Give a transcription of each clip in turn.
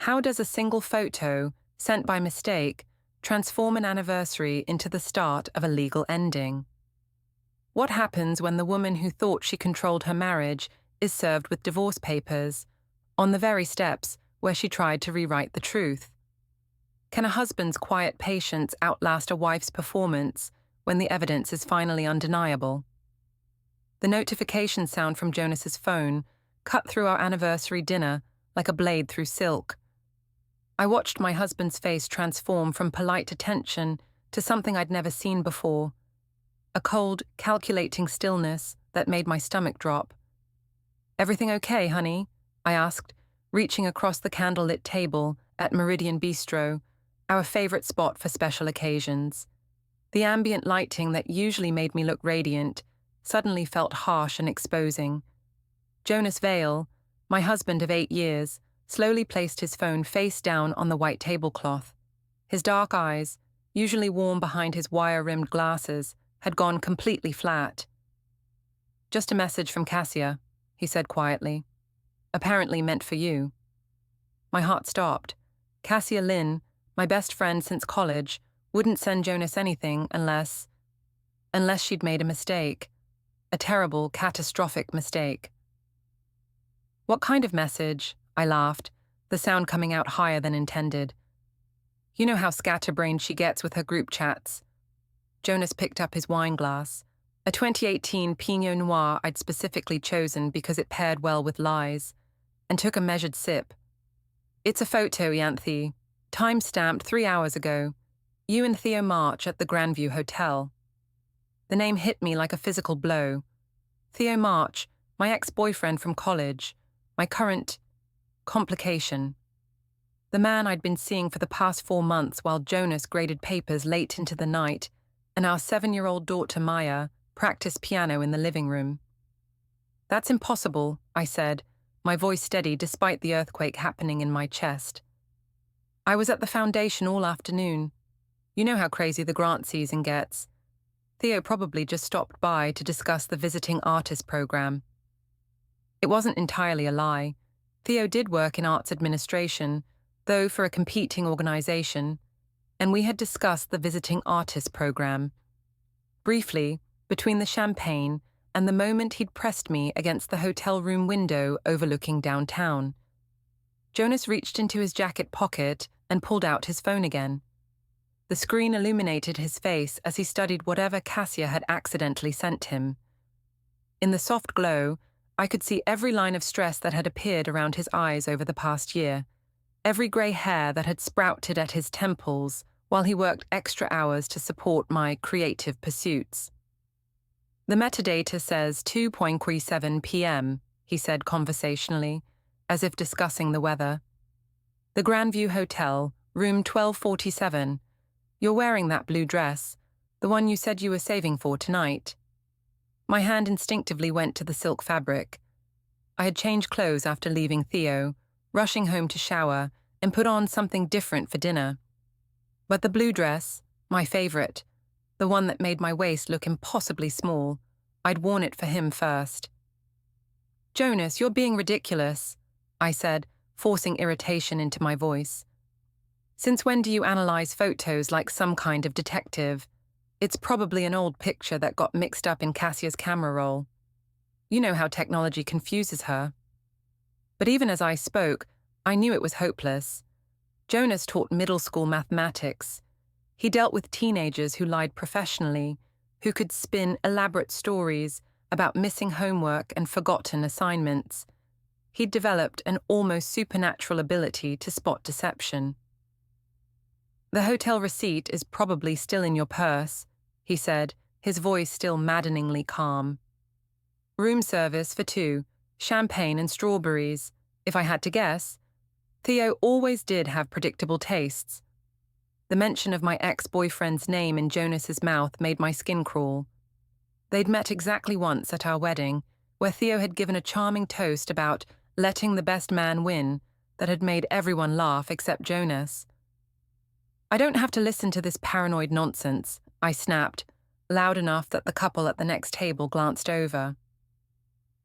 How does a single photo, sent by mistake, transform an anniversary into the start of a legal ending? What happens when the woman who thought she controlled her marriage is served with divorce papers, on the very steps where she tried to rewrite the truth? Can a husband's quiet patience outlast a wife's performance when the evidence is finally undeniable? The notification sound from Jonas's phone cut through our anniversary dinner like a blade through silk. I watched my husband's face transform from polite attention to something I'd never seen before, a cold, calculating stillness that made my stomach drop. "Everything okay, honey?" I asked, reaching across the candlelit table at Meridian Bistro, our favorite spot for special occasions. The ambient lighting that usually made me look radiant suddenly felt harsh and exposing. Jonas Vale, my husband of 8 years, slowly placed his phone face down on the white tablecloth. His dark eyes, usually warm behind his wire-rimmed glasses, had gone completely flat. "Just a message from Cassia," he said quietly. "Apparently meant for you." My heart stopped. Cassia Lynn, my best friend since college, wouldn't send Jonas anything unless she'd made a mistake. A terrible, catastrophic mistake. "What kind of message?" I laughed, the sound coming out higher than intended. "You know how scatterbrained she gets with her group chats." Jonas picked up his wine glass, a 2018 Pinot Noir I'd specifically chosen because it paired well with lies, and took a measured sip. "It's a photo, Ianthe. Time-stamped 3 hours ago. You and Theo March at the Grandview Hotel." The name hit me like a physical blow. Theo March, my ex-boyfriend from college, my current complication. The man I'd been seeing for the past 4 months while Jonas graded papers late into the night and our 7-year-old daughter Maya practiced piano in the living room. "That's impossible," I said, my voice steady despite the earthquake happening in my chest. "I was at the foundation all afternoon. You know how crazy the grant season gets. Theo probably just stopped by to discuss the visiting artist program." It wasn't entirely a lie. Theo did work in arts administration, though for a competing organization, and we had discussed the visiting artist program. Briefly, between the champagne and the moment he'd pressed me against the hotel room window overlooking downtown. Jonas reached into his jacket pocket and pulled out his phone again. The screen illuminated his face as he studied whatever Cassia had accidentally sent him. In the soft glow, I could see every line of stress that had appeared around his eyes over the past year, every grey hair that had sprouted at his temples while he worked extra hours to support my creative pursuits. "The metadata says 2:07 p.m., he said conversationally, as if discussing the weather. "The Grandview Hotel, room 1247. You're wearing that blue dress, the one you said you were saving for tonight." My hand instinctively went to the silk fabric. I had changed clothes after leaving Theo, rushing home to shower, and put on something different for dinner. But the blue dress, my favorite, the one that made my waist look impossibly small, I'd worn it for him first. "Jonas, you're being ridiculous," I said, forcing irritation into my voice. "Since when do you analyze photos like some kind of detective? It's probably an old picture that got mixed up in Cassia's camera roll. You know how technology confuses her." But even as I spoke, I knew it was hopeless. Jonas taught middle school mathematics. He dealt with teenagers who lied professionally, who could spin elaborate stories about missing homework and forgotten assignments. He'd developed an almost supernatural ability to spot deception. "The hotel receipt is probably still in your purse," he said, his voice still maddeningly calm. "Room service for 2, champagne and strawberries. If I had to guess, Theo always did have predictable tastes." The mention of my ex-boyfriend's name in Jonas's mouth made my skin crawl. They'd met exactly once at our wedding, where Theo had given a charming toast about letting the best man win that had made everyone laugh except Jonas. "I don't have to listen to this paranoid nonsense," I snapped, loud enough that the couple at the next table glanced over.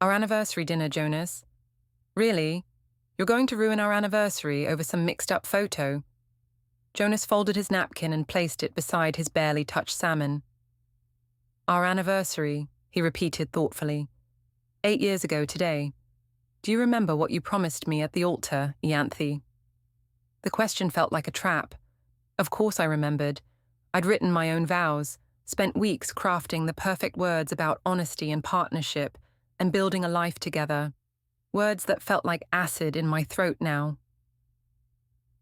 "Our anniversary dinner, Jonas." "Really? You're going to ruin our anniversary over some mixed-up photo. Jonas folded his napkin and placed it beside his barely touched salmon. Our anniversary, he repeated thoughtfully. 8 years ago today. Do you remember what you promised me at the altar, Ianthe? The question felt like a trap. Of course I remembered. I'd written my own vows, spent weeks crafting the perfect words about honesty and partnership, and building a life together. Words that felt like acid in my throat now.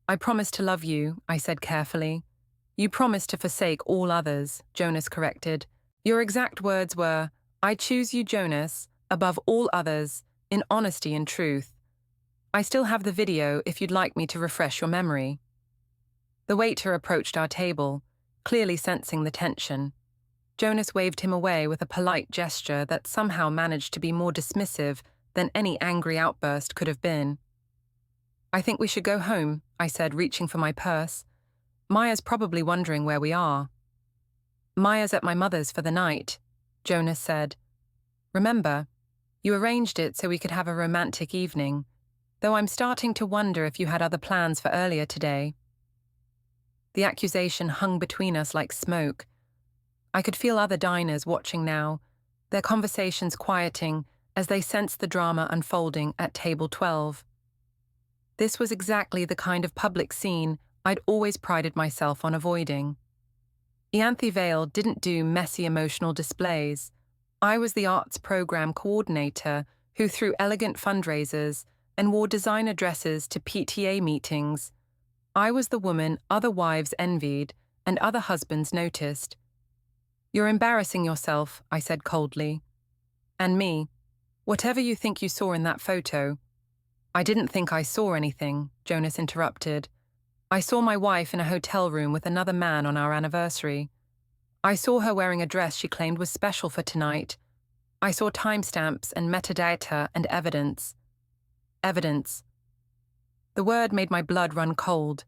I promised to love you, I said carefully. You promised to forsake all others, Jonas corrected. Your exact words were, I choose you, Jonas, above all others, in honesty and truth. I still have the video if you'd like me to refresh your memory. The waiter approached our table, clearly sensing the tension. Jonas waved him away with a polite gesture that somehow managed to be more dismissive than any angry outburst could have been. I think we should go home, I said, reaching for my purse. Maya's probably wondering where we are. Maya's at my mother's for the night, Jonas said. Remember, you arranged it so we could have a romantic evening, though I'm starting to wonder if you had other plans for earlier today. The accusation hung between us like smoke. I could feel other diners watching now, their conversations quieting as they sensed the drama unfolding at table 12. This was exactly the kind of public scene I'd always prided myself on avoiding. Ianthe Vale didn't do messy emotional displays. I was the arts program coordinator who threw elegant fundraisers and wore designer dresses to PTA meetings. I was the woman other wives envied and other husbands noticed. You're embarrassing yourself, I said coldly. And me. Whatever you think you saw in that photo. I didn't think I saw anything, Jonas interrupted. I saw my wife in a hotel room with another man on our anniversary. I saw her wearing a dress she claimed was special for tonight. I saw timestamps and metadata and evidence. Evidence. The word made my blood run cold.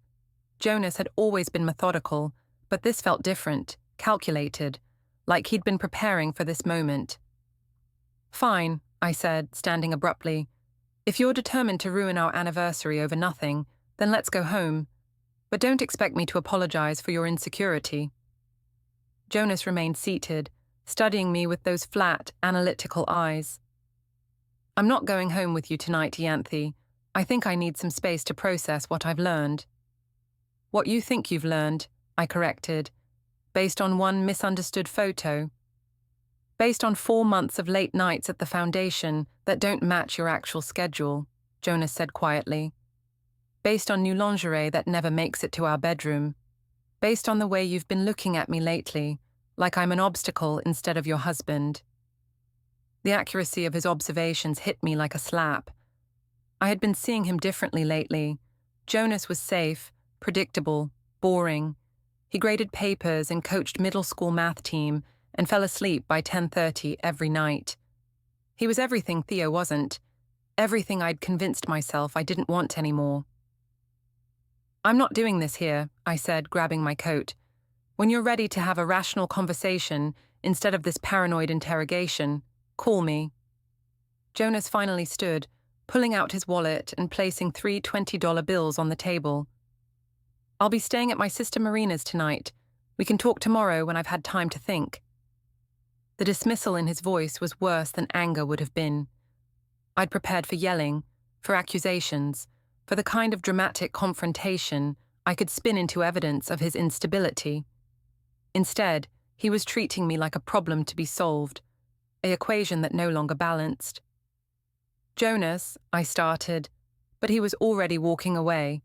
Jonas had always been methodical, but this felt different, calculated, like he'd been preparing for this moment. Fine, I said, standing abruptly. If you're determined to ruin our anniversary over nothing, then let's go home. But don't expect me to apologize for your insecurity. Jonas remained seated, studying me with those flat, analytical eyes. I'm not going home with you tonight, Ianthe. I think I need some space to process what I've learned. What you think you've learned, I corrected, based on one misunderstood photo. Based on 4 months of late nights at the foundation that don't match your actual schedule, Jonas said quietly. Based on new lingerie that never makes it to our bedroom. Based on the way you've been looking at me lately, like I'm an obstacle instead of your husband. The accuracy of his observations hit me like a slap. I had been seeing him differently lately. Jonas was safe, predictable, boring. He graded papers and coached middle school math team and fell asleep by 10:30 every night. He was everything Theo wasn't, everything I'd convinced myself I didn't want anymore. I'm not doing this here, I said, grabbing my coat. When you're ready to have a rational conversation instead of this paranoid interrogation, call me. Jonas finally stood, pulling out his wallet and placing 3 $20 bills on the table. I'll be staying at my sister Marina's tonight. We can talk tomorrow when I've had time to think. The dismissal in his voice was worse than anger would have been. I'd prepared for yelling, for accusations, for the kind of dramatic confrontation I could spin into evidence of his instability. Instead, he was treating me like a problem to be solved, an equation that no longer balanced. Jonas, I started, but he was already walking away,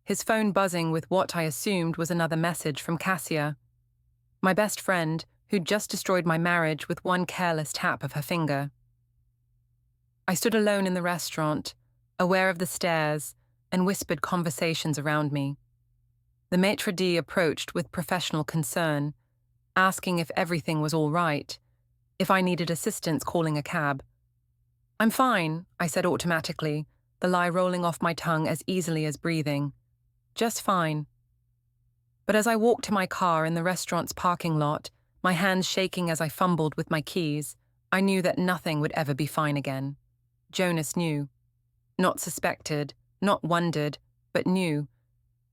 his phone buzzing with what I assumed was another message from Cassia, my best friend who'd just destroyed my marriage with one careless tap of her finger. I stood alone in the restaurant, aware of the stares and whispered conversations around me. The maitre d' approached with professional concern, asking if everything was all right, if I needed assistance calling a cab. I'm fine, I said automatically, the lie rolling off my tongue as easily as breathing. Just fine. But as I walked to my car in the restaurant's parking lot, my hands shaking as I fumbled with my keys, I knew that nothing would ever be fine again. Jonas knew. Not suspected, not wondered, but knew.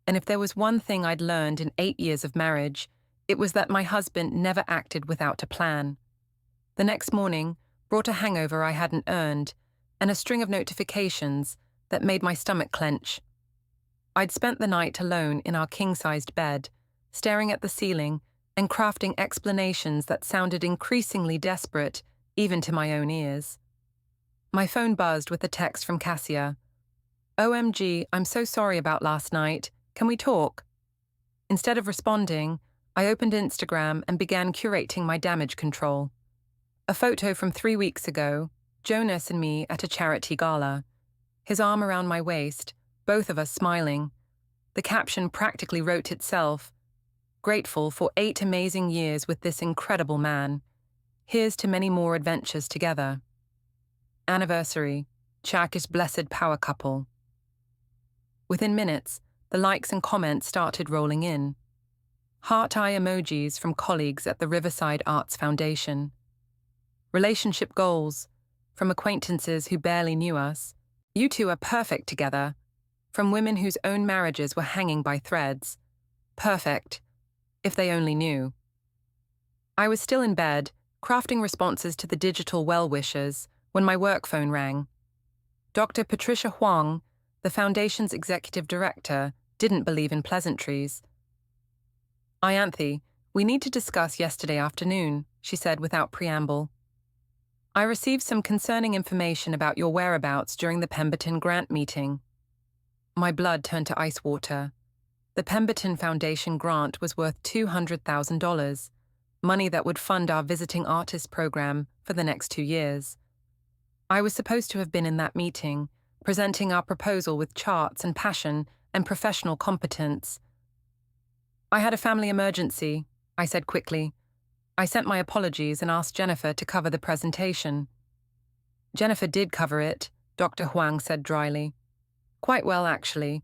And if there was one thing I'd learned in 8 years of marriage, it was that my husband never acted without a plan. The next morning brought a hangover I hadn't earned, and a string of notifications that made my stomach clench. I'd spent the night alone in our king-sized bed, staring at the ceiling and crafting explanations that sounded increasingly desperate, even to my own ears. My phone buzzed with a text from Cassia. "OMG, I'm so sorry about last night. Can we talk?" Instead of responding, I opened Instagram and began curating my damage control. A photo from 3 weeks ago, Jonas and me at a charity gala. His arm around my waist, both of us smiling. The caption practically wrote itself. "Grateful for 8 amazing years with this incredible man. Here's to many more adventures together. Anniversary, Chak's blessed power couple." Within minutes, the likes and comments started rolling in. Heart-eye emojis from colleagues at the Riverside Arts Foundation. Relationship goals from acquaintances who barely knew us. "You two are perfect together," from women whose own marriages were hanging by threads. Perfect, if they only knew. I was still in bed, crafting responses to the digital well-wishers, when my work phone rang. Dr. Patricia Huang, the Foundation's executive director, didn't believe in pleasantries. "Ianthe, we need to discuss yesterday afternoon," she said without preamble. "I received some concerning information about your whereabouts during the Pemberton grant meeting." My blood turned to ice water. The Pemberton Foundation grant was worth $200,000, money that would fund our visiting artist program for the next 2 years. I was supposed to have been in that meeting, presenting our proposal with charts and passion and professional competence. "I had a family emergency," I said quickly. I sent my apologies and asked Jennifer to cover the presentation. "Jennifer did cover it," Dr. Huang said dryly. "Quite well, actually,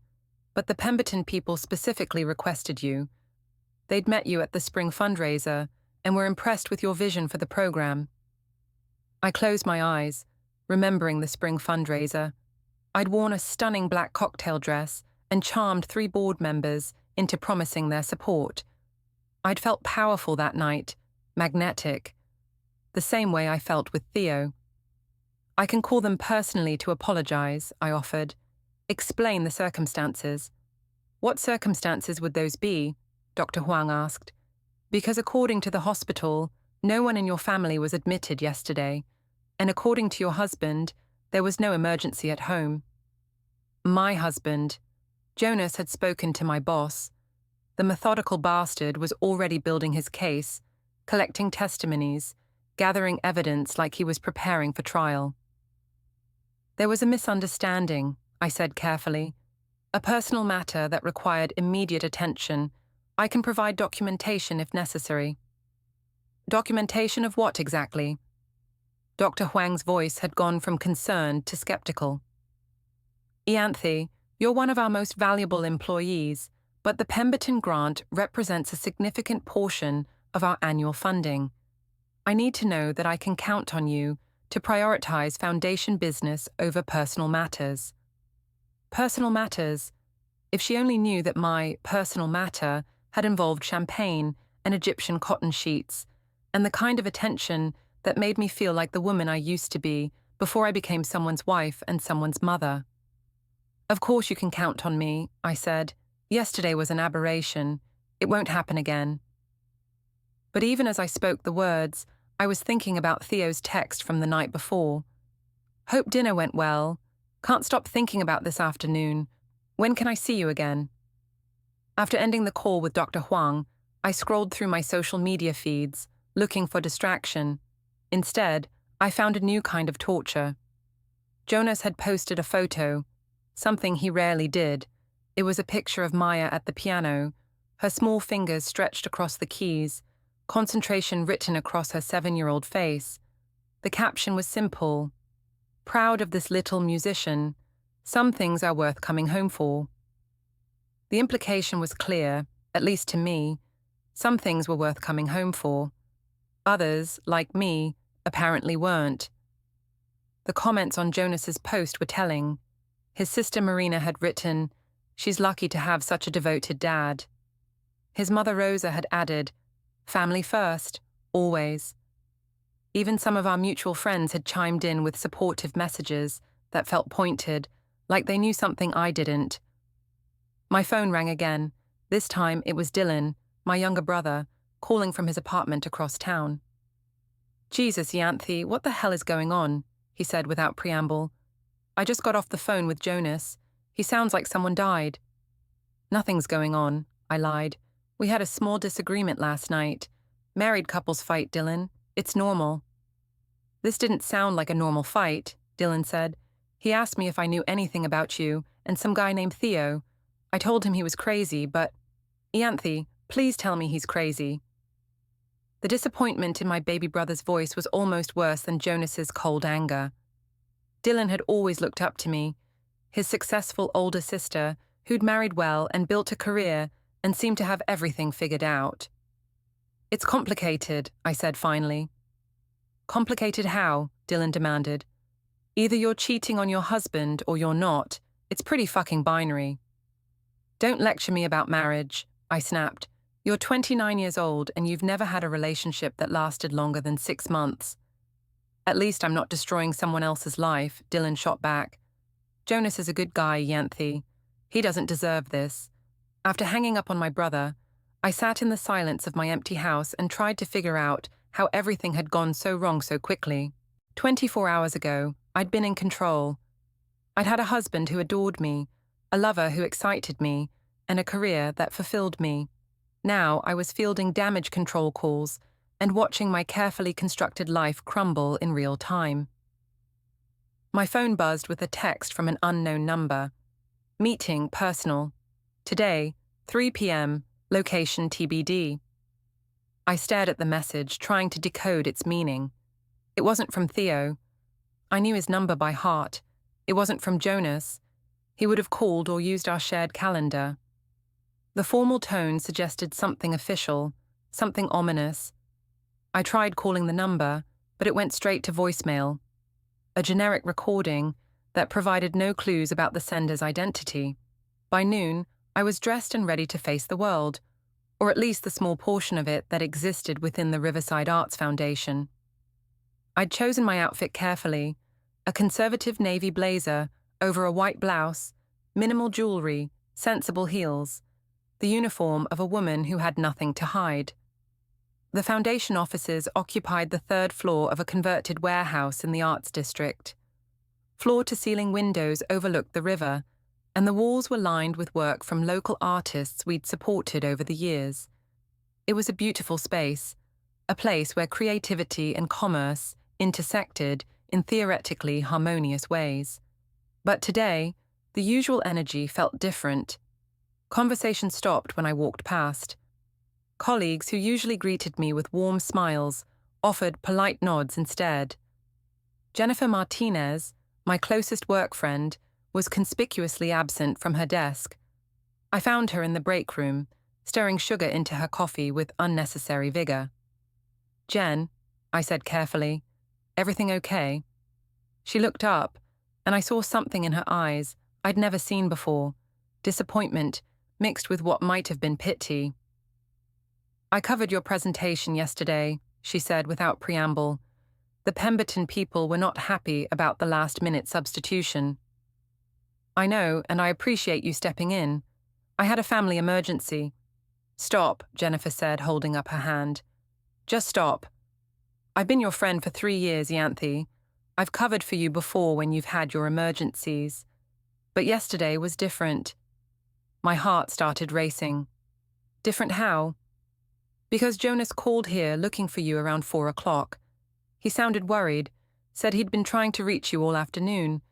but the Pemberton people specifically requested you. They'd met you at the spring fundraiser and were impressed with your vision for the program." I closed my eyes, remembering the spring fundraiser. I'd worn a stunning black cocktail dress and charmed 3 board members into promising their support. I'd felt powerful that night, magnetic, the same way I felt with Theo. "I can call them personally to apologize," I offered. "Explain the circumstances." "What circumstances would those be?" Dr. Huang asked. "Because according to the hospital, no one in your family was admitted yesterday, and according to your husband, there was no emergency at home." My husband. Jonas had spoken to my boss. The methodical bastard was already building his case, collecting testimonies, gathering evidence like he was preparing for trial. "There was a misunderstanding," I said carefully. "A personal matter that required immediate attention. I can provide documentation if necessary." "Documentation of what exactly?" Dr. Huang's voice had gone from concerned to skeptical. "Ianthe, you're one of our most valuable employees, but the Pemberton grant represents a significant portion of our annual funding. I need to know that I can count on you to prioritize foundation business over personal matters." Personal matters. If she only knew that my personal matter had involved champagne and Egyptian cotton sheets, and the kind of attention that made me feel like the woman I used to be before I became someone's wife and someone's mother. "Of course you can count on me," I said. "Yesterday was an aberration. It won't happen again." But even as I spoke the words, I was thinking about Theo's text from the night before. "Hope dinner went well. Can't stop thinking about this afternoon. When can I see you again?" After ending the call with Dr. Huang, I scrolled through my social media feeds, looking for distraction. Instead, I found a new kind of torture. Jonas had posted a photo, something he rarely did. It was a picture of Maya at the piano, her small fingers stretched across the keys, concentration written across her 7-year-old face. The caption was simple: "Proud of this little musician. Some things are worth coming home for." The implication was clear, at least to me. Some things were worth coming home for. Others, like me, apparently weren't. The comments on Jonas's post were telling. His sister Marina had written, "She's lucky to have such a devoted dad." His mother Rosa had added, "Family first, always." Even some of our mutual friends had chimed in with supportive messages that felt pointed, like they knew something I didn't. My phone rang again. This time it was Dylan, my younger brother, calling from his apartment across town. "Jesus, Ianthe, what the hell is going on?" he said without preamble. "I just got off the phone with Jonas. He sounds like someone died." "Nothing's going on," I lied. "We had a small disagreement last night. Married couples fight, Dylan. It's normal." "This didn't sound like a normal fight," Dylan said. "He asked me if I knew anything about you and some guy named Theo. I told him he was crazy, but... Ianthe, please tell me he's crazy." The disappointment in my baby brother's voice was almost worse than Jonas's cold anger. Dylan had always looked up to me, his successful older sister, who'd married well and built a career and seemed to have everything figured out. "It's complicated," I said finally. "Complicated how?" Dylan demanded. "Either you're cheating on your husband or you're not. It's pretty fucking binary." "Don't lecture me about marriage," I snapped. "You're 29 years old and you've never had a relationship that lasted longer than 6 months. "At least I'm not destroying someone else's life," Dylan shot back. "Jonas is a good guy, Ianthe. He doesn't deserve this." After hanging up on my brother, I sat in the silence of my empty house and tried to figure out how everything had gone so wrong so quickly. 24 hours ago, I'd been in control. I'd had a husband who adored me, a lover who excited me, and a career that fulfilled me. Now I was fielding damage control calls and watching my carefully constructed life crumble in real time. My phone buzzed with a text from an unknown number. "Meeting personal. Today, 3 p.m, location TBD." I stared at the message, trying to decode its meaning. It wasn't from Theo. I knew his number by heart. It wasn't from Jonas. He would have called or used our shared calendar. The formal tone suggested something official, something ominous. I tried calling the number, but it went straight to voicemail. A generic recording that provided no clues about the sender's identity. By noon, I was dressed and ready to face the world, or at least the small portion of it that existed within the Riverside Arts Foundation. I'd chosen my outfit carefully, a conservative navy blazer over a white blouse, minimal jewelry, sensible heels, the uniform of a woman who had nothing to hide. The foundation offices occupied the 3rd floor of a converted warehouse in the Arts District. Floor-to-ceiling windows overlooked the river, and the walls were lined with work from local artists we'd supported over the years. It was a beautiful space, a place where creativity and commerce intersected in theoretically harmonious ways. But today, the usual energy felt different. Conversation stopped when I walked past. Colleagues who usually greeted me with warm smiles offered polite nods instead. Jennifer Martinez, my closest work friend, was conspicuously absent from her desk. I found her in the break room, stirring sugar into her coffee with unnecessary vigor. "Jen," I said carefully, "everything okay?" She looked up, and I saw something in her eyes I'd never seen before, disappointment mixed with what might have been pity. "I covered your presentation yesterday," she said without preamble. "The Pemberton people were not happy about the last-minute substitution." "I know, and I appreciate you stepping in. I had a family emergency." "Stop," Jennifer said, holding up her hand. "Just stop. I've been your friend for 3 years, Ianthe. I've covered for you before when you've had your emergencies. But yesterday was different." My heart started racing. "Different how?" "Because Jonas called here looking for you around 4 o'clock. He sounded worried, said he'd been trying to reach you all afternoon,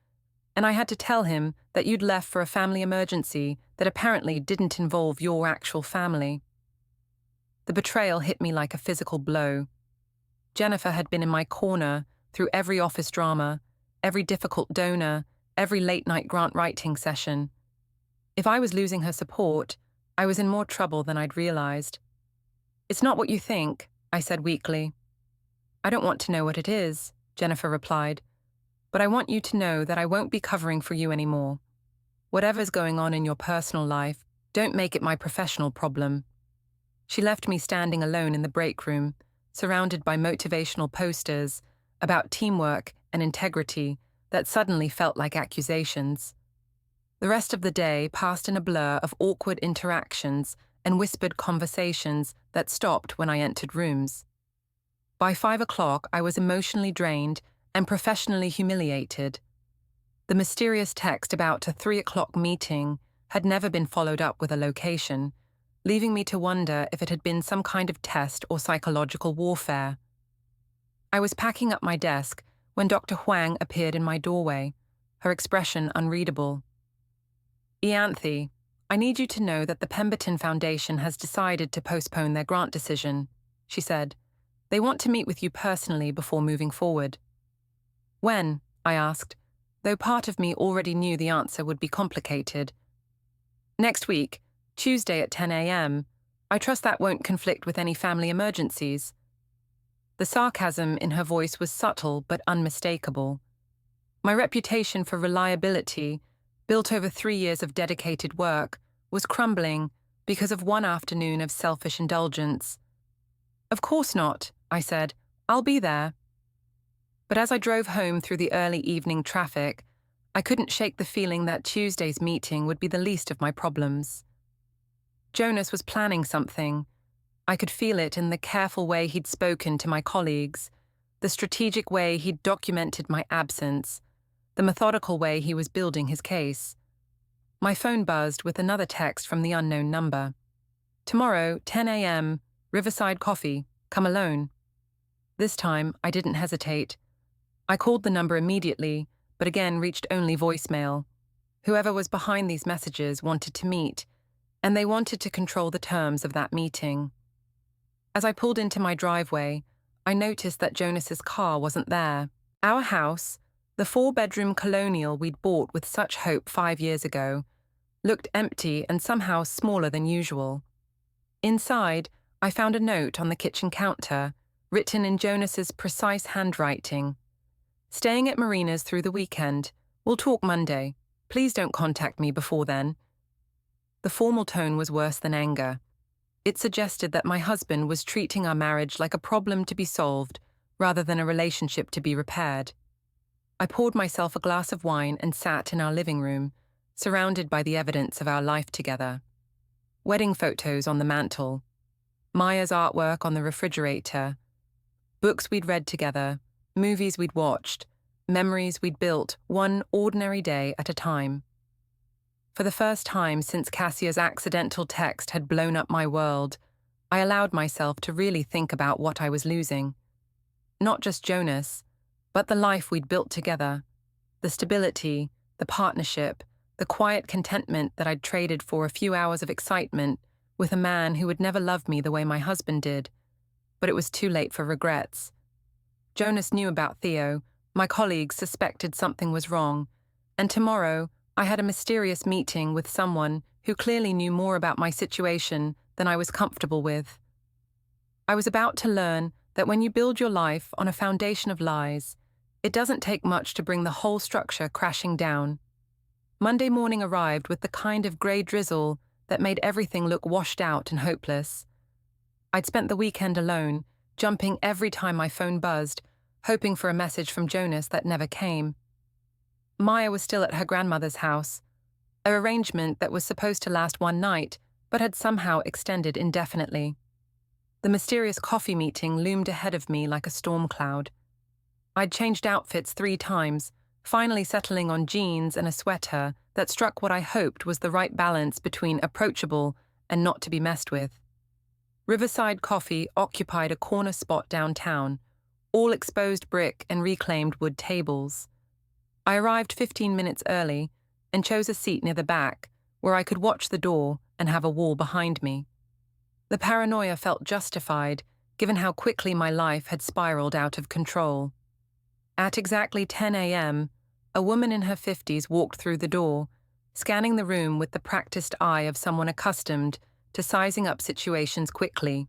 and I had to tell him that you'd left for a family emergency that apparently didn't involve your actual family." The betrayal hit me like a physical blow. Jennifer had been in my corner through every office drama, every difficult donor, every late-night grant writing session. If I was losing her support, I was in more trouble than I'd realized. "It's not what you think," I said weakly. "I don't want to know what it is," Jennifer replied, "but I want you to know that I won't be covering for you anymore. Whatever's going on in your personal life, don't make it my professional problem. She left me standing alone in the break room, surrounded by motivational posters about teamwork and integrity that suddenly felt like accusations. The rest of the day passed in a blur of awkward interactions and whispered conversations that stopped when I entered rooms. By 5 o'clock, I was emotionally drained and professionally humiliated. The mysterious text about a 3 o'clock meeting had never been followed up with a location, leaving me to wonder if it had been some kind of test or psychological warfare. I was packing up my desk when Dr. Huang appeared in my doorway, her expression unreadable. "Ianthe, I need you to know that the Pemberton Foundation has decided to postpone their grant decision," she said. "They want to meet with you personally before moving forward." "When?" I asked, though part of me already knew the answer would be complicated. "Next week, Tuesday at 10 a.m. I trust that won't conflict with any family emergencies." The sarcasm in her voice was subtle but unmistakable. My reputation for reliability, built over 3 years of dedicated work, was crumbling because of one afternoon of selfish indulgence. "Of course not," I said. "I'll be there." But as I drove home through the early evening traffic, I couldn't shake the feeling that Tuesday's meeting would be the least of my problems. Jonas was planning something. I could feel it in the careful way he'd spoken to my colleagues, the strategic way he'd documented my absence, the methodical way he was building his case. My phone buzzed with another text from the unknown number. "Tomorrow, 10 a.m., Riverside Coffee, come alone." This time, I didn't hesitate. I called the number immediately, but again reached only voicemail. Whoever was behind these messages wanted to meet, and they wanted to control the terms of that meeting. As I pulled into my driveway, I noticed that Jonas's car wasn't there. Our house, the 4-bedroom colonial we'd bought with such hope 5 years ago, looked empty and somehow smaller than usual. Inside, I found a note on the kitchen counter, written in Jonas's precise handwriting. "Staying at Marina's through the weekend. We'll talk Monday. Please don't contact me before then." The formal tone was worse than anger. It suggested that my husband was treating our marriage like a problem to be solved rather than a relationship to be repaired. I poured myself a glass of wine and sat in our living room, surrounded by the evidence of our life together. Wedding photos on the mantel, Maya's artwork on the refrigerator, books we'd read together, movies we'd watched, memories we'd built one ordinary day at a time. For the first time since Cassia's accidental text had blown up my world, I allowed myself to really think about what I was losing. Not just Jonas, but the life we'd built together, the stability, the partnership, the quiet contentment that I'd traded for a few hours of excitement with a man who would never love me the way my husband did. But it was too late for regrets. Jonas knew about Theo, my colleagues suspected something was wrong, and tomorrow I had a mysterious meeting with someone who clearly knew more about my situation than I was comfortable with. I was about to learn that when you build your life on a foundation of lies, it doesn't take much to bring the whole structure crashing down. Monday morning arrived with the kind of grey drizzle that made everything look washed out and hopeless. I'd spent the weekend alone, jumping every time my phone buzzed, hoping for a message from Jonas that never came. Maya was still at her grandmother's house, an arrangement that was supposed to last one night, but had somehow extended indefinitely. The mysterious coffee meeting loomed ahead of me like a storm cloud. I'd changed outfits 3 times, finally settling on jeans and a sweater that struck what I hoped was the right balance between approachable and not to be messed with. Riverside Coffee occupied a corner spot downtown, all exposed brick and reclaimed wood tables. I arrived 15 minutes early and chose a seat near the back, where I could watch the door and have a wall behind me. The paranoia felt justified, given how quickly my life had spiraled out of control. At exactly 10 a.m., a woman in her 50s walked through the door, scanning the room with the practiced eye of someone accustomed to sizing up situations quickly.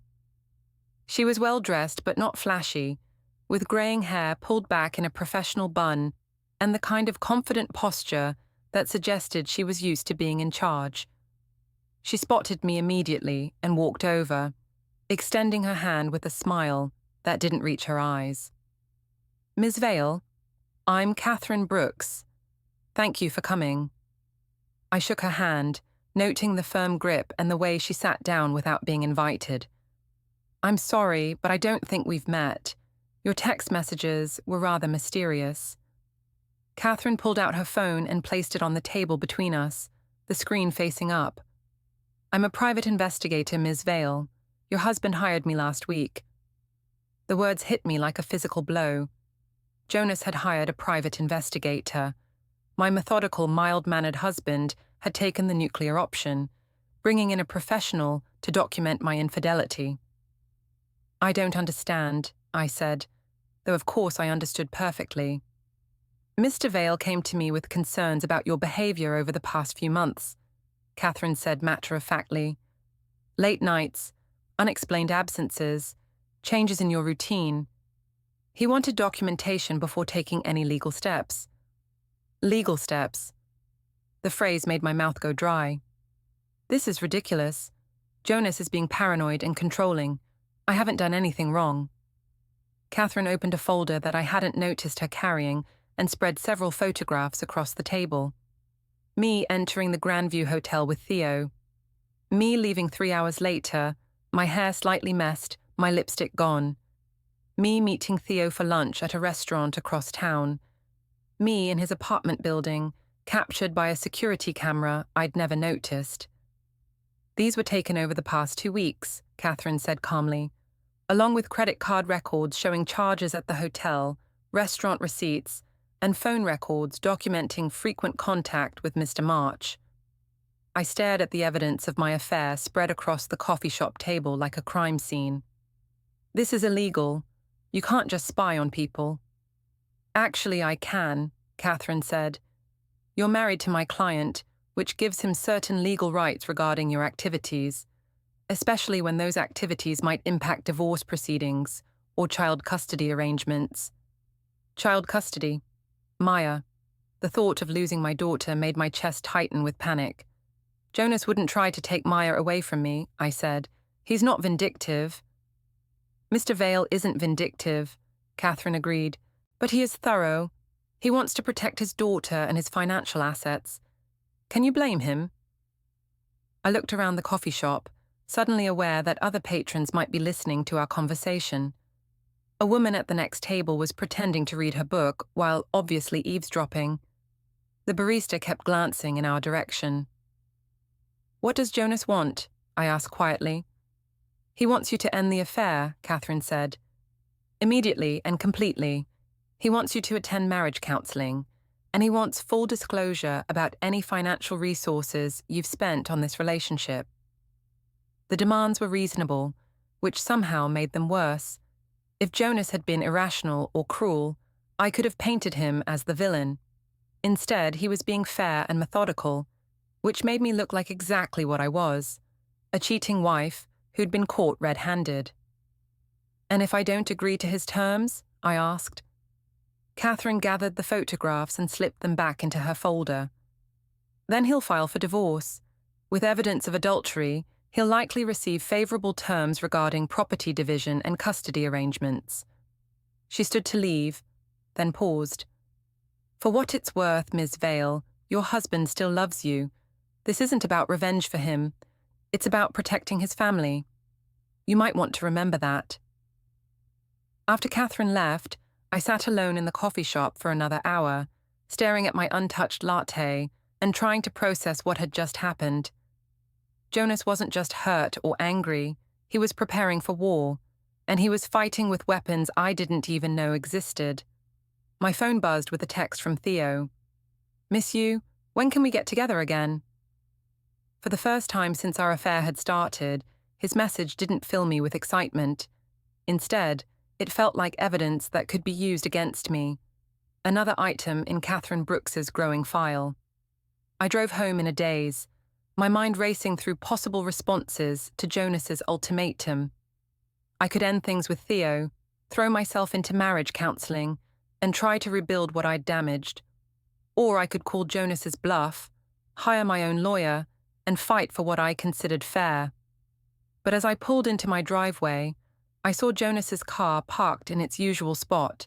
She was well-dressed but not flashy, with greying hair pulled back in a professional bun and the kind of confident posture that suggested she was used to being in charge. She spotted me immediately and walked over, extending her hand with a smile that didn't reach her eyes. "Ms. Vale, I'm Catherine Brooks. Thank you for coming." I shook her hand, noting the firm grip and the way she sat down without being invited. "I'm sorry, but I don't think we've met. Your text messages were rather mysterious." Catherine pulled out her phone and placed it on the table between us, the screen facing up. "I'm a private investigator, Ms. Vale. Your husband hired me last week." The words hit me like a physical blow. Jonas had hired a private investigator. My methodical, mild-mannered husband had taken the nuclear option, bringing in a professional to document my infidelity. "I don't understand," I said, though of course I understood perfectly. "Mr. Vale came to me with concerns about your behavior over the past few months," Catherine said matter-of-factly. "Late nights, unexplained absences, changes in your routine. He wanted documentation before taking any legal steps." Legal steps. The phrase made my mouth go dry. This is ridiculous. Jonas is being paranoid and controlling. I haven't done anything wrong. Catherine opened a folder that I hadn't noticed her carrying and spread several photographs across the table. Me entering the Grandview Hotel with Theo. Me leaving 3 hours later, my hair slightly messed, my lipstick gone. Me meeting Theo for lunch at a restaurant across town. Me in his apartment building, captured by a security camera I'd never noticed. "These were taken over the past 2 weeks," Catherine said calmly, "along with credit card records showing charges at the hotel, restaurant receipts, and phone records documenting frequent contact with Mr. March." I stared at the evidence of my affair spread across the coffee shop table like a crime scene. "This is illegal. You can't just spy on people." "Actually, I can," Catherine said. "You're married to my client, which gives him certain legal rights regarding your activities, especially when those activities might impact divorce proceedings or child custody arrangements." Child custody. Maya. The thought of losing my daughter made my chest tighten with panic. "Jonas wouldn't try to take Maya away from me," I said. "He's not vindictive." "Mr. Vale isn't vindictive," Catherine agreed, "but he is thorough. He wants to protect his daughter and his financial assets. Can you blame him?" I looked around the coffee shop, suddenly aware that other patrons might be listening to our conversation. A woman at the next table was pretending to read her book while obviously eavesdropping. The barista kept glancing in our direction. "What does Jonas want?" I asked quietly. "He wants you to end the affair," Catherine said. "Immediately and completely. He wants you to attend marriage counseling, and he wants full disclosure about any financial resources you've spent on this relationship." The demands were reasonable, which somehow made them worse. If Jonas had been irrational or cruel, I could have painted him as the villain. Instead, he was being fair and methodical, which made me look like exactly what I was, a cheating wife who'd been caught red-handed. "And if I don't agree to his terms?" I asked. Catherine gathered the photographs and slipped them back into her folder. "Then he'll file for divorce. With evidence of adultery, he'll likely receive favorable terms regarding property division and custody arrangements." She stood to leave, then paused. "For what it's worth, Ms. Vale, your husband still loves you. This isn't about revenge for him. It's about protecting his family. You might want to remember that." After Catherine left, I sat alone in the coffee shop for another hour, staring at my untouched latte and trying to process what had just happened. Jonas wasn't just hurt or angry, he was preparing for war, and he was fighting with weapons I didn't even know existed. My phone buzzed with a text from Theo. "Miss you. When can we get together again?" For the first time since our affair had started, his message didn't fill me with excitement. Instead, it felt like evidence that could be used against me. Another item in Catherine Brooks's growing file. I drove home in a daze, my mind racing through possible responses to Jonas's ultimatum. I could end things with Theo, throw myself into marriage counseling, and try to rebuild what I'd damaged. Or I could call Jonas's bluff, hire my own lawyer, and fight for what I considered fair. But as I pulled into my driveway, I saw Jonas's car parked in its usual spot.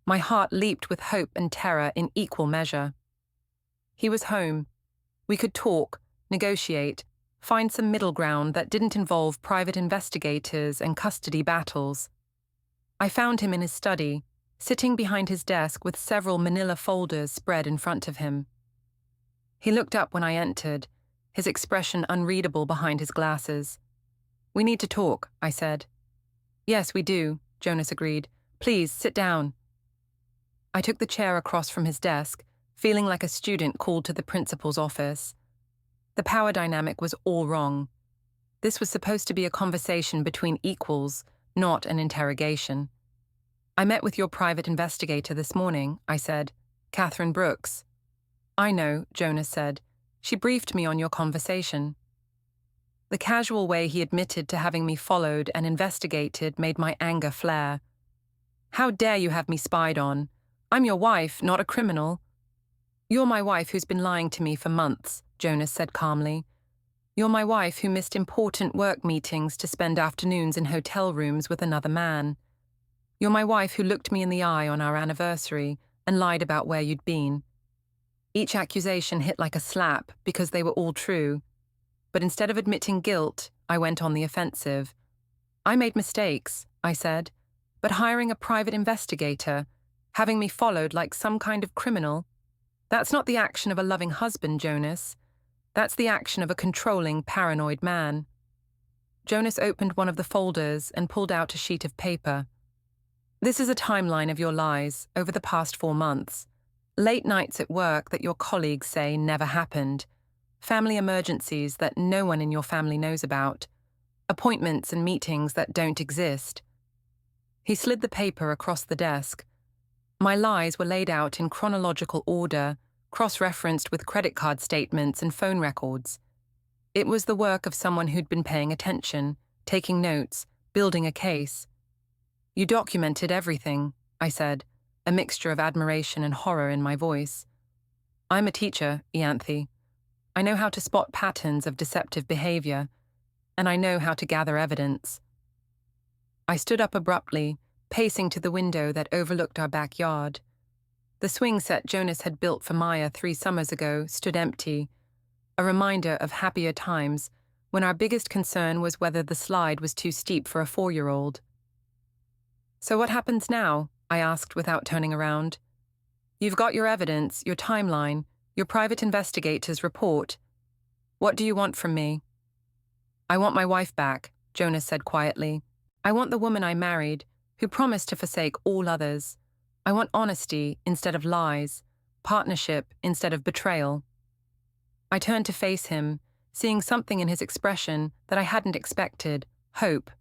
My heart leaped with hope and terror in equal measure. He was home. We could talk, negotiate, find some middle ground that didn't involve private investigators and custody battles. I found him in his study, sitting behind his desk with several manila folders spread in front of him. He looked up when I entered, his expression unreadable behind his glasses. "We need to talk," I said. "Yes, we do," Jonas agreed. "Please, sit down." I took the chair across from his desk, feeling like a student called to the principal's office. The power dynamic was all wrong. This was supposed to be a conversation between equals, not an interrogation. "I met with your private investigator this morning," I said. "Catherine Brooks." "I know," Jonas said. "She briefed me on your conversation." The casual way he admitted to having me followed and investigated made my anger flare. "How dare you have me spied on? I'm your wife, not a criminal." "You're my wife who's been lying to me for months," Jonas said calmly. "You're my wife who missed important work meetings to spend afternoons in hotel rooms with another man. You're my wife who looked me in the eye on our anniversary and lied about where you'd been." Each accusation hit like a slap because they were all true. But instead of admitting guilt, I went on the offensive. "I made mistakes," I said, "but hiring a private investigator, having me followed like some kind of criminal, that's not the action of a loving husband, Jonas. That's the action of a controlling, paranoid man." Jonas opened one of the folders and pulled out a sheet of paper. "This is a timeline of your lies over the past 4 months. Late nights at work that your colleagues say never happened. Family emergencies that no one in your family knows about. Appointments and meetings that don't exist." He slid the paper across the desk. My lies were laid out in chronological order, cross-referenced with credit card statements and phone records. It was the work of someone who'd been paying attention, taking notes, building a case. "You documented everything," I said, a mixture of admiration and horror in my voice. "I'm a teacher, Ianthe. I know how to spot patterns of deceptive behavior, and I know how to gather evidence." I stood up abruptly, pacing to the window that overlooked our backyard. The swing set Jonas had built for Maya 3 summers ago stood empty, a reminder of happier times when our biggest concern was whether the slide was too steep for a 4-year-old. "So what happens now?" I asked without turning around. "You've got your evidence, your timeline, your private investigator's report. What do you want from me?" "I want my wife back," Jonas said quietly. "I want the woman I married, who promised to forsake all others. I want honesty instead of lies, partnership instead of betrayal." I turned to face him, seeing something in his expression that I hadn't expected: hope.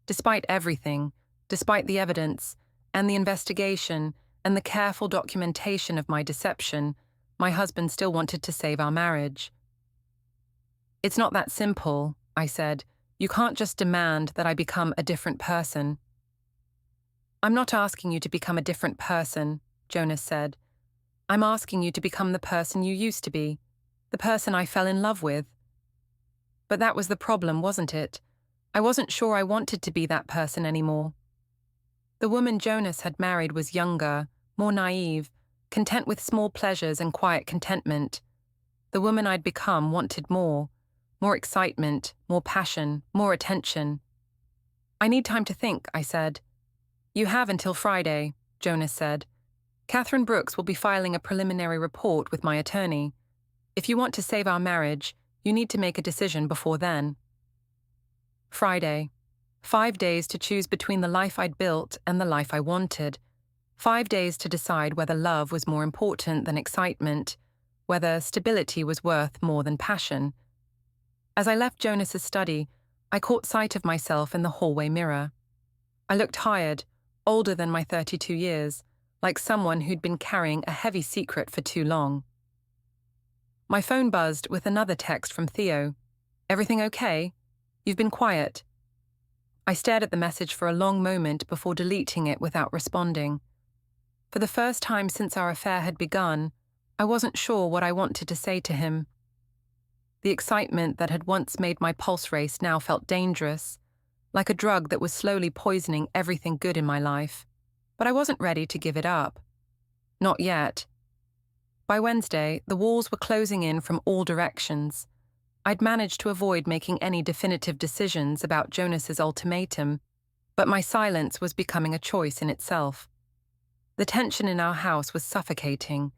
Despite everything, despite the evidence, and the investigation, and the careful documentation of my deception, my husband still wanted to save our marriage. "It's not that simple," I said. "You can't just demand that I become a different person." "I'm not asking you to become a different person," Jonas said. "I'm asking you to become the person you used to be, the person I fell in love with." But that was the problem, wasn't it? I wasn't sure I wanted to be that person anymore. The woman Jonas had married was younger, more naive, content with small pleasures and quiet contentment. The woman I'd become wanted more excitement, more passion, more attention. "I need time to think," I said. "You have until Friday," Jonas said. "Catherine Brooks will be filing a preliminary report with my attorney. If you want to save our marriage, you need to make a decision before then." Friday. 5 days to choose between the life I'd built and the life I wanted. 5 days to decide whether love was more important than excitement, whether stability was worth more than passion. As I left Jonas's study, I caught sight of myself in the hallway mirror. I looked tired, older than my 32 years, like someone who'd been carrying a heavy secret for too long. My phone buzzed with another text from Theo. "Everything okay? You've been quiet." I stared at the message for a long moment before deleting it without responding. For the first time since our affair had begun, I wasn't sure what I wanted to say to him. The excitement that had once made my pulse race now felt dangerous, like a drug that was slowly poisoning everything good in my life. But I wasn't ready to give it up. Not yet. By Wednesday, the walls were closing in from all directions. I'd managed to avoid making any definitive decisions about Jonas's ultimatum, but my silence was becoming a choice in itself. The tension in our house was suffocating.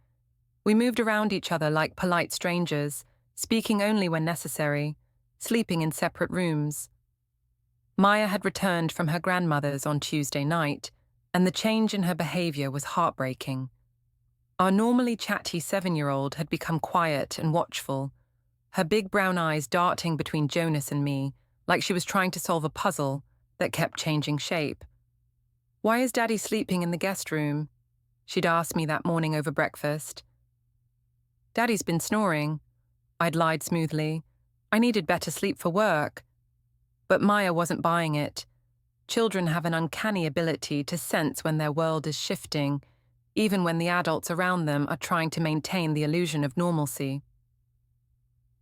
We moved around each other like polite strangers, speaking only when necessary, sleeping in separate rooms. Maya had returned from her grandmother's on Tuesday night, and the change in her behavior was heartbreaking. Our normally chatty 7-year-old had become quiet and watchful, her big brown eyes darting between Jonas and me, like she was trying to solve a puzzle that kept changing shape. "Why is Daddy sleeping in the guest room?" she'd asked me that morning over breakfast. "Daddy's been snoring," I'd lied smoothly. I needed better sleep for work. But Maya wasn't buying it. Children have an uncanny ability to sense when their world is shifting, even when the adults around them are trying to maintain the illusion of normalcy.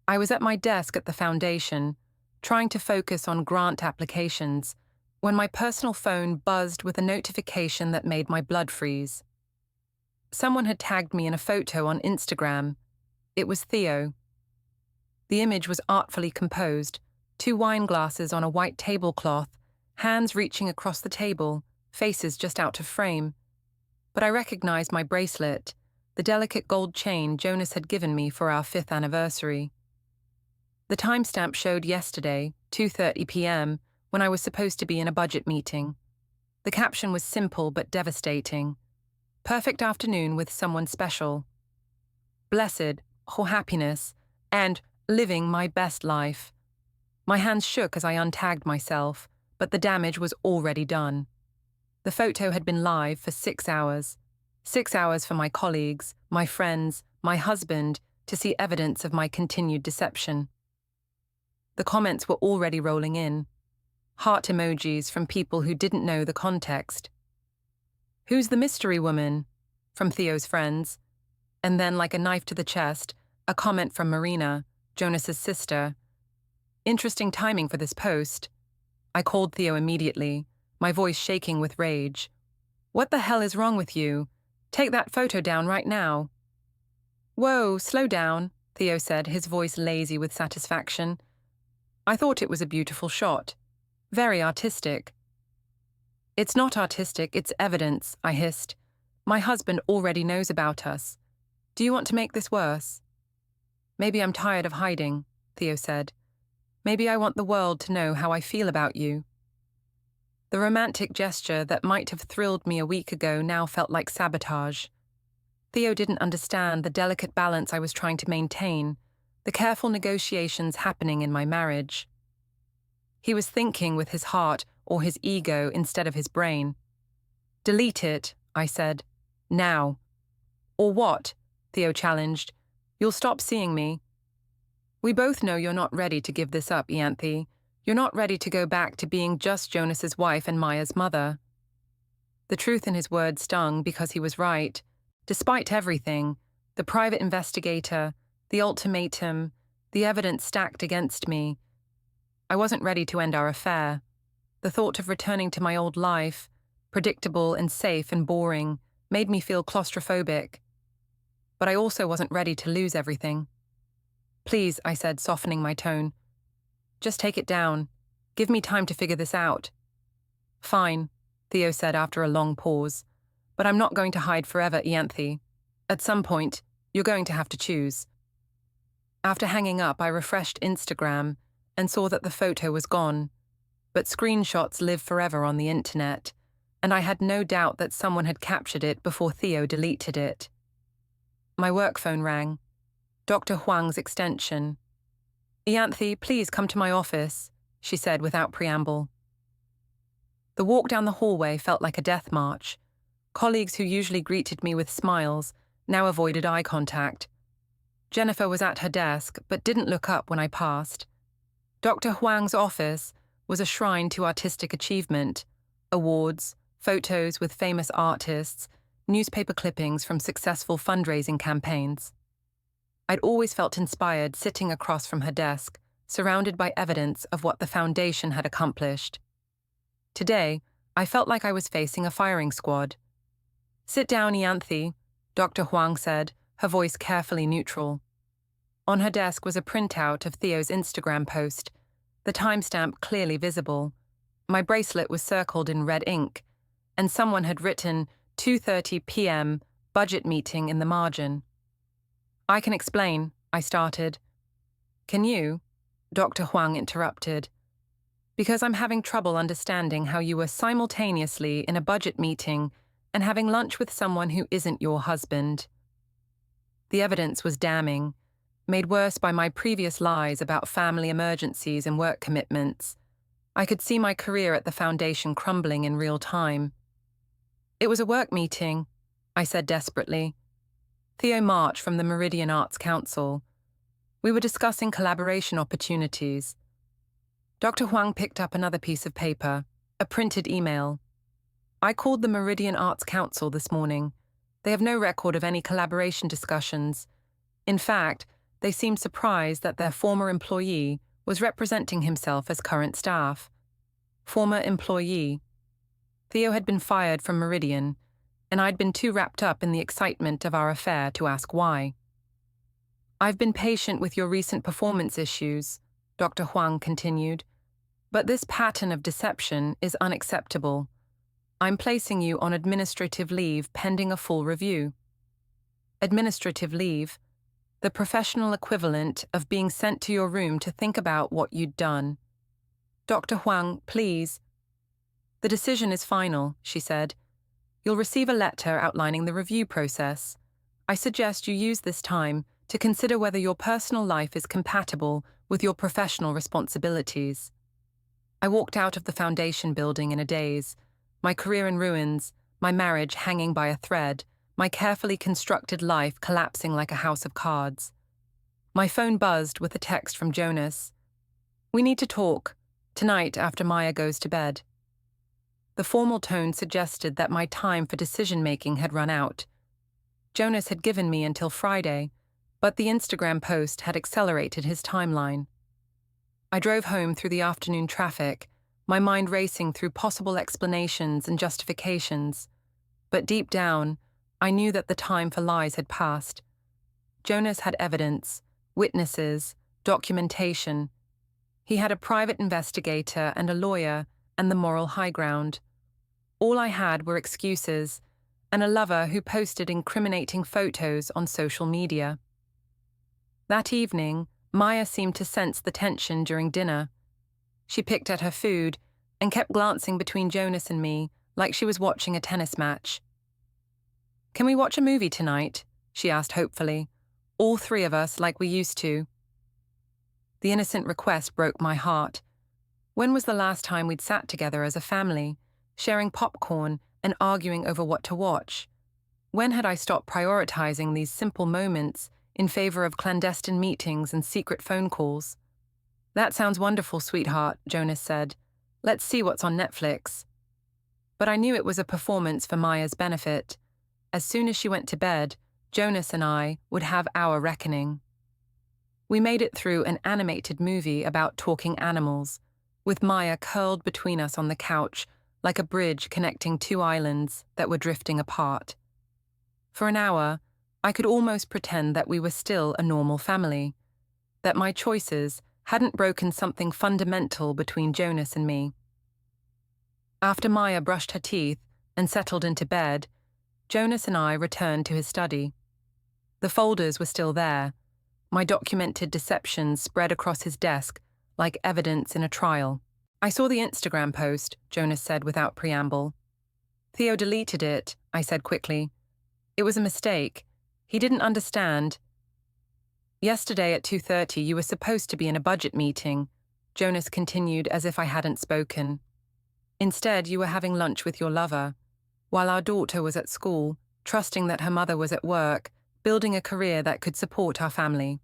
I was at my desk at the foundation, trying to focus on grant applications, when my personal phone buzzed with a notification that made my blood freeze. Someone had tagged me in a photo on Instagram. It was Theo. The image was artfully composed, 2 wine glasses on a white tablecloth, hands reaching across the table, faces just out of frame. But I recognized my bracelet, the delicate gold chain Jonas had given me for our 5th anniversary. The timestamp showed yesterday, 2:30 p.m., when I was supposed to be in a budget meeting. The caption was simple but devastating. "Perfect afternoon with someone special. Blessed, or happiness, and living my best life." My hands shook as I untagged myself, but the damage was already done. The photo had been live for 6 hours. 6 hours for my colleagues, my friends, my husband, to see evidence of my continued deception. The comments were already rolling in. Heart emojis from people who didn't know the context. "Who's the mystery woman?" from Theo's friends. And then, like a knife to the chest, a comment from Marina, Jonas's sister. "Interesting timing for this post." I called Theo immediately, my voice shaking with rage. "What the hell is wrong with you? Take that photo down right now." "Whoa, slow down," Theo said, his voice lazy with satisfaction. "I thought it was a beautiful shot. Very artistic." "It's not artistic, it's evidence," I hissed. "My husband already knows about us. Do you want to make this worse?" "Maybe I'm tired of hiding," Theo said. "Maybe I want the world to know how I feel about you." The romantic gesture that might have thrilled me a week ago now felt like sabotage. Theo didn't understand the delicate balance I was trying to maintain, the careful negotiations happening in my marriage. He was thinking with his heart or his ego instead of his brain. "Delete it," I said. "Now." "Or what?" Theo challenged. "You'll stop seeing me." "We both know you're not ready to give this up, Ianthe. You're not ready to go back to being just Jonas's wife and Maya's mother." The truth in his words stung because he was right. Despite everything, the private investigator, the ultimatum, the evidence stacked against me, I wasn't ready to end our affair. The thought of returning to my old life, predictable and safe and boring, made me feel claustrophobic. But I also wasn't ready to lose everything. "Please," I said, softening my tone. "Just take it down. Give me time to figure this out." "Fine," Theo said after a long pause. "But I'm not going to hide forever, Ianthe. At some point, you're going to have to choose." After hanging up, I refreshed Instagram and saw that the photo was gone. But screenshots live forever on the internet, and I had no doubt that someone had captured it before Theo deleted it. My work phone rang. Dr. Huang's extension. "Ianthe, please come to my office," she said without preamble. The walk down the hallway felt like a death march. Colleagues who usually greeted me with smiles now avoided eye contact. Jennifer was at her desk, but didn't look up when I passed. Dr. Huang's office was a shrine to artistic achievement. Awards, photos with famous artists, newspaper clippings from successful fundraising campaigns. I'd always felt inspired sitting across from her desk, surrounded by evidence of what the foundation had accomplished. Today, I felt like I was facing a firing squad. "Sit down, Ianthe," Dr. Huang said, her voice carefully neutral. On her desk was a printout of Theo's Instagram post, the timestamp clearly visible. My bracelet was circled in red ink, and someone had written 2:30 p.m. budget meeting in the margin. "I can explain," I started. "Can you?" Dr. Huang interrupted. "Because I'm having trouble understanding how you were simultaneously in a budget meeting and having lunch with someone who isn't your husband." The evidence was damning, made worse by my previous lies about family emergencies and work commitments. I could see my career at the foundation crumbling in real time. "It was a work meeting," I said desperately. Theo marched from the Meridian Arts Council. We were discussing collaboration opportunities. Dr. Huang picked up another piece of paper, a printed email. "I called the Meridian Arts Council this morning. They have no record of any collaboration discussions. In fact, they seemed surprised that their former employee was representing himself as current staff." Former employee. Theo had been fired from Meridian, and I'd been too wrapped up in the excitement of our affair to ask why. "I've been patient with your recent performance issues," Dr. Huang continued, "but this pattern of deception is unacceptable. I'm placing you on administrative leave pending a full review." Administrative leave, the professional equivalent of being sent to your room to think about what you'd done. "Dr. Huang, please." "The decision is final," she said. "You'll receive a letter outlining the review process. I suggest you use this time to consider whether your personal life is compatible with your professional responsibilities." I walked out of the foundation building in a daze, my career in ruins, my marriage hanging by a thread, my carefully constructed life collapsing like a house of cards. My phone buzzed with a text from Jonas. "We need to talk, tonight after Maya goes to bed." The formal tone suggested that my time for decision-making had run out. Jonas had given me until Friday, but the Instagram post had accelerated his timeline. I drove home through the afternoon traffic, my mind racing through possible explanations and justifications. But deep down, I knew that the time for lies had passed. Jonas had evidence, witnesses, documentation. He had a private investigator and a lawyer and the moral high ground. All I had were excuses and a lover who posted incriminating photos on social media. That evening, Maya seemed to sense the tension during dinner. She picked at her food and kept glancing between Jonas and me like she was watching a tennis match. "Can we watch a movie tonight?" she asked hopefully. "All three of us like we used to." The innocent request broke my heart. When was the last time we'd sat together as a family, sharing popcorn and arguing over what to watch? When had I stopped prioritizing these simple moments in favor of clandestine meetings and secret phone calls? "That sounds wonderful, sweetheart," Jonas said. "Let's see what's on Netflix." But I knew it was a performance for Maya's benefit. As soon as she went to bed, Jonas and I would have our reckoning. We made it through an animated movie about talking animals, with Maya curled between us on the couch like a bridge connecting two islands that were drifting apart. For an hour, I could almost pretend that we were still a normal family, that my choices hadn't broken something fundamental between Jonas and me. After Maya brushed her teeth and settled into bed, Jonas and I returned to his study. The folders were still there, my documented deceptions spread across his desk like evidence in a trial. "I saw the Instagram post," Jonas said without preamble. "Theo deleted it," I said quickly. "It was a mistake. He didn't understand." "Yesterday at 2:30 you were supposed to be in a budget meeting," Jonas continued as if I hadn't spoken. "Instead, you were having lunch with your lover, while our daughter was at school, trusting that her mother was at work, building a career that could support our family."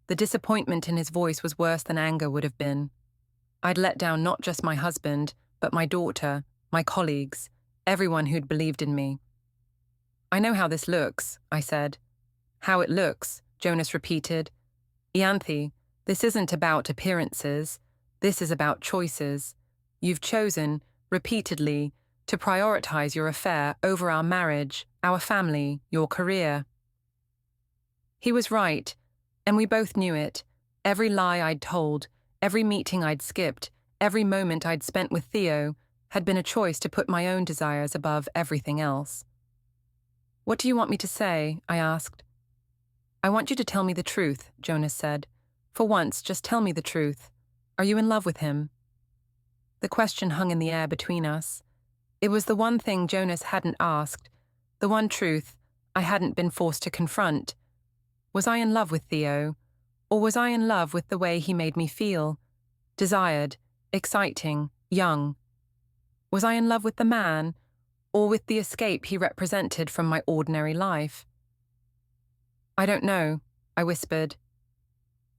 The disappointment in his voice was worse than anger would have been. I'd let down not just my husband, but my daughter, my colleagues, everyone who'd believed in me. I know how this looks, I said. How it looks, Jonas repeated. Ianthe, this isn't about appearances. This is about choices. You've chosen, repeatedly, to prioritize your affair over our marriage, our family, your career. He was right, and we both knew it. Every lie I'd told, every meeting I'd skipped, every moment I'd spent with Theo had been a choice to put my own desires above everything else. What do you want me to say? I asked. I want you to tell me the truth, Jonas said. For once, just tell me the truth. Are you in love with him? The question hung in the air between us. It was the one thing Jonas hadn't asked, the one truth I hadn't been forced to confront. Was I in love with Theo, or was I in love with the way he made me feel? Desired, exciting, young. Was I in love with the man, or with the escape he represented from my ordinary life? I don't know, I whispered.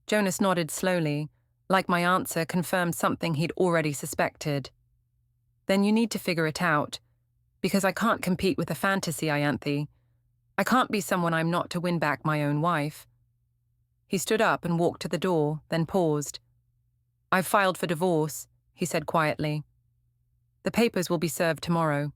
Jonas nodded slowly, like my answer confirmed something he'd already suspected. Then you need to figure it out, because I can't compete with a fantasy, Ianthe. I can't be someone I'm not to win back my own wife. He stood up and walked to the door, then paused. I've filed for divorce, he said quietly. The papers will be served tomorrow.